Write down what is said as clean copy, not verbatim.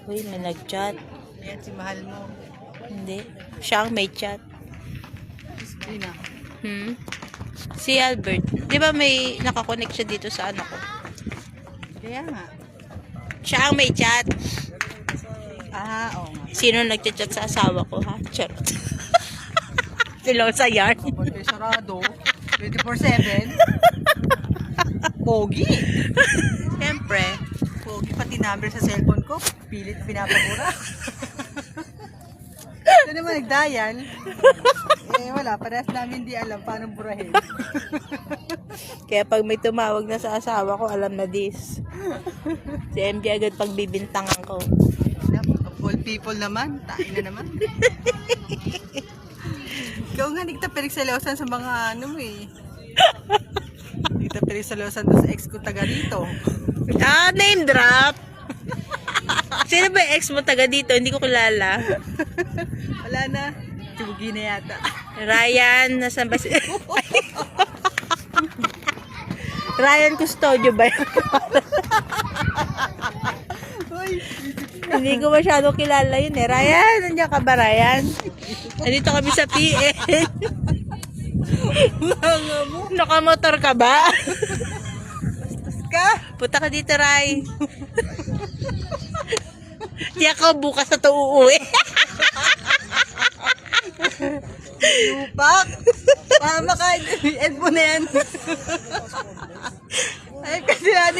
Uy, may nag-chat. Ayan si mahal mo. Hindi. Siya ang may chat. Yun na. Si Albert. Di ba may nakakonect siya dito sa ano ko? Kaya nga. Siya ang may chat. Oo nga. Sino nagchat-chat sa asawa ko, ha? Charot. Silo sa yarn. Kapag kayo sarado, 24/7. Pogi. Siyempre. Pogi pati number sa cellphone ko. Pilit pinapabura. Ito naman nagdial. Wala. Parehas namin di alam paano burahin. Kaya pag may tumawag na sa asawa ko, alam na this. Si MB agad pagbibintangan ko. All people naman. Tain na naman. Ikaw nga nagtapilig-salosan sa mga ano mo eh. Nagtapilig-salosan doon sa ex ko taga rito. Name drop! Sino ba yung ex mo taga dito? Hindi ko kilala. Wala na. Tsugi na yata. Ryan, nasan ba si... Ryan Custodio ba yun? Uy, Hindi ko masyado kilala yun eh. Ryan, nandiyan ka ba Ryan? Nandito kami sa PN. mga mo. Nakamotor ka ba? Ka? Punta ka dito, Ray. Di ako bukas na ito uuwi. Lupak. Mama ka. End mo na yan. Ay, kasi ano